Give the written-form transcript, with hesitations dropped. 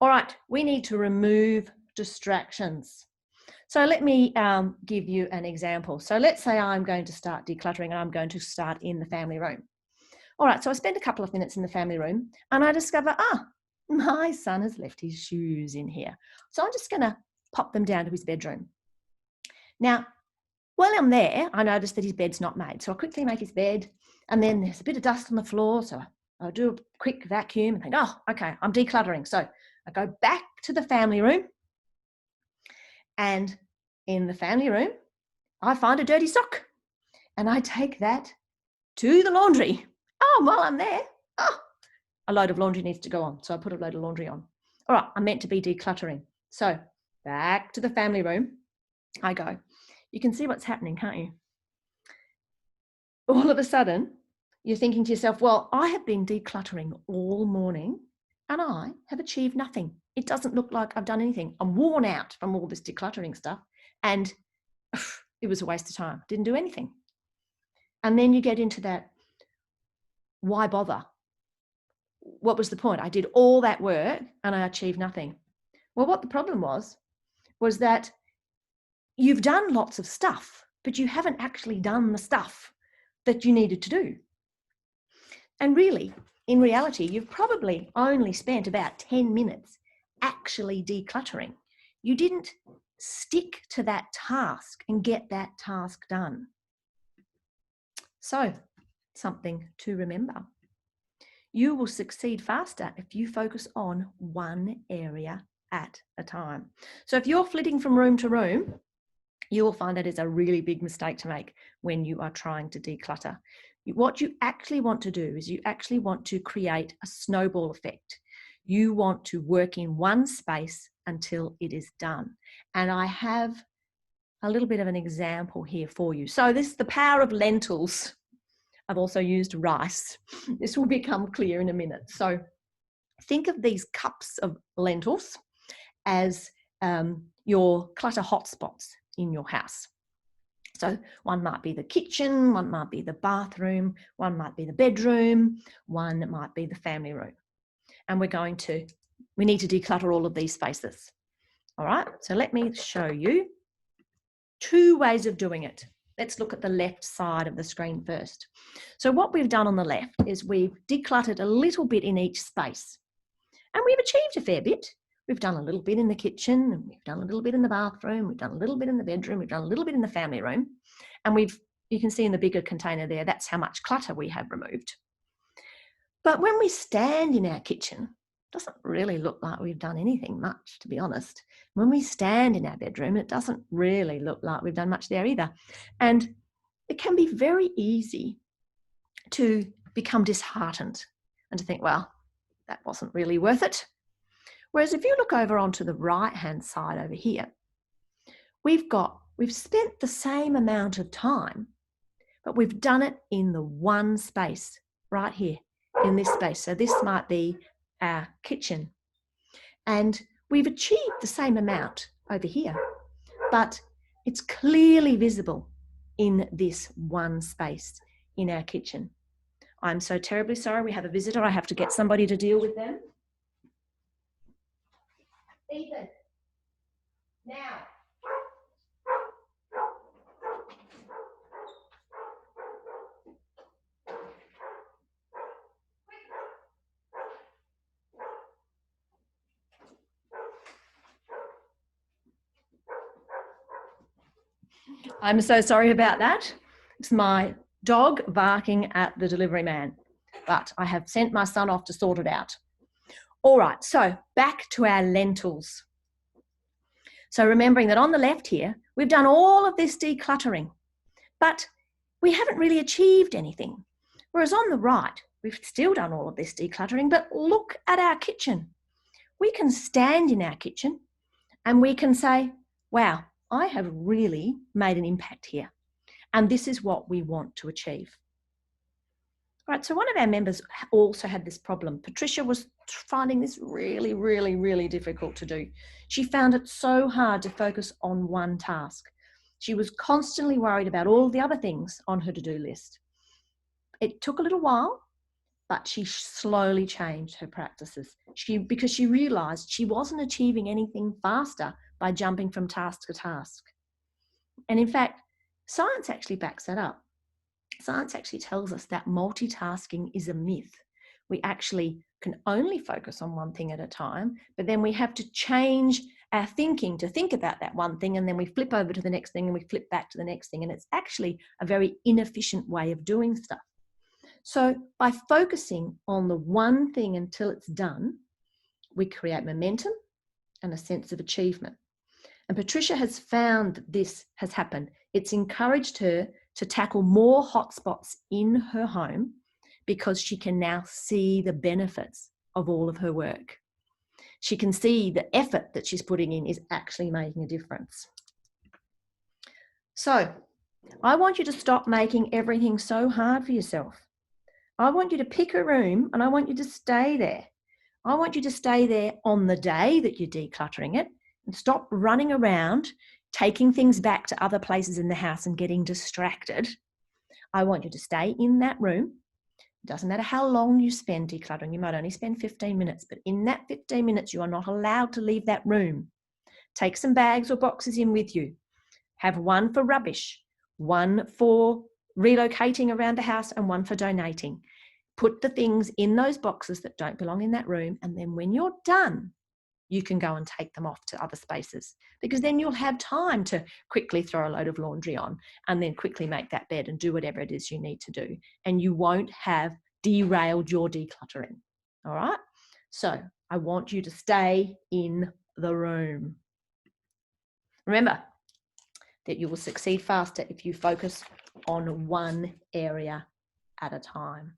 All right, we need to remove distractions. So let me give you an example. So let's say I'm going to start decluttering and I'm going to start in the family room. All right, so I spend a couple of minutes in the family room and I discover, my son has left his shoes in here. So I'm just going to pop them down to his bedroom. Now, while I'm there, I notice that his bed's not made. So I quickly make his bed and then there's a bit of dust on the floor. So I'll do a quick vacuum and think, okay, I'm decluttering. So I go back to the family room, and in the family room, I find a dirty sock and I take that to the laundry. While I'm there, a load of laundry needs to go on. So I put a load of laundry on. All right, I'm meant to be decluttering. So back to the family room I go. You can see what's happening, can't you? All of a sudden, you're thinking to yourself, well, I have been decluttering all morning and I have achieved nothing. It doesn't look like I've done anything. I'm worn out from all this decluttering stuff and it was a waste of time. Didn't do anything. And then you get into that, why bother? What was the point? I did all that work and I achieved nothing. Well, what the problem was that you've done lots of stuff, but you haven't actually done the stuff that you needed to do. And really, in reality, you've probably only spent about 10 minutes actually decluttering. You didn't stick to that task and get that task done. So, something to remember. You will succeed faster if you focus on one area at a time. So if you're flitting from room to room, you will find that is a really big mistake to make when you are trying to declutter. What you actually want to do is you actually want to create a snowball effect. You want to work in one space until it is done. And I have a little bit of an example here for you. So this is the power of lentils. I've also used rice. This will become clear in a minute. So think of these cups of lentils as your clutter hotspots in your house. So one might be the kitchen, one might be the bathroom, one might be the bedroom, one might be the family room. And we need to declutter all of these spaces. All right, so let me show you 2 ways of doing it. Let's look at the left side of the screen first. So what we've done on the left is we've decluttered a little bit in each space. And we've achieved a fair bit. We've done a little bit in the kitchen, and we've done a little bit in the bathroom, we've done a little bit in the bedroom, we've done a little bit in the family room. And you can see in the bigger container there, that's how much clutter we have removed. But when we stand in our kitchen, it doesn't really look like we've done anything much, to be honest. When we stand in our bedroom, it doesn't really look like we've done much there either. And it can be very easy to become disheartened and to think, well, that wasn't really worth it. Whereas if you look over onto the right-hand side over here, we've spent the same amount of time, but we've done it in the one space right here in this space. So this might be our kitchen. And we've achieved the same amount over here, but it's clearly visible in this one space in our kitchen. I'm so terribly sorry. We have a visitor. I have to get somebody to deal with them. Ethan, now. I'm so sorry about that. It's my dog barking at the delivery man, but I have sent my son off to sort it out. All right, so back to our lentils. So remembering that on the left here, we've done all of this decluttering, but we haven't really achieved anything. Whereas on the right, we've still done all of this decluttering, but look at our kitchen. We can stand in our kitchen and we can say, wow, I have really made an impact here. And this is what we want to achieve. All right, so one of our members also had this problem. Patricia was finding this really, really, really difficult to do. She found it so hard to focus on one task. She was constantly worried about all the other things on her to-do list. It took a little while, but she slowly changed her practices. Because she realized she wasn't achieving anything faster by jumping from task to task. And in fact, science actually backs that up. Science actually tells us that multitasking is a myth. We actually can only focus on one thing at a time, but then we have to change our thinking to think about that one thing, and then we flip over to the next thing and we flip back to the next thing. And it's actually a very inefficient way of doing stuff. So by focusing on the one thing until it's done, we create momentum and a sense of achievement. And Patricia has found that this has happened. It's encouraged her to tackle more hotspots in her home because she can now see the benefits of all of her work. She can see the effort that she's putting in is actually making a difference. So I want you to stop making everything so hard for yourself. I want you to pick a room and I want you to stay there. I want you to stay there on the day that you're decluttering it and stop running around, taking things back to other places in the house and getting distracted. I want you to stay in that room. It doesn't matter how long you spend decluttering. You might only spend 15 minutes, but in that 15 minutes, you are not allowed to leave that room. Take some bags or boxes in with you. Have one for rubbish, one for relocating around the house, and one for donating. Put the things in those boxes that don't belong in that room, and then when you're done, you can go and take them off to other spaces, because then you'll have time to quickly throw a load of laundry on and then quickly make that bed and do whatever it is you need to do. And you won't have derailed your decluttering. All right. So I want you to stay in the room. Remember that you will succeed faster if you focus on one area at a time.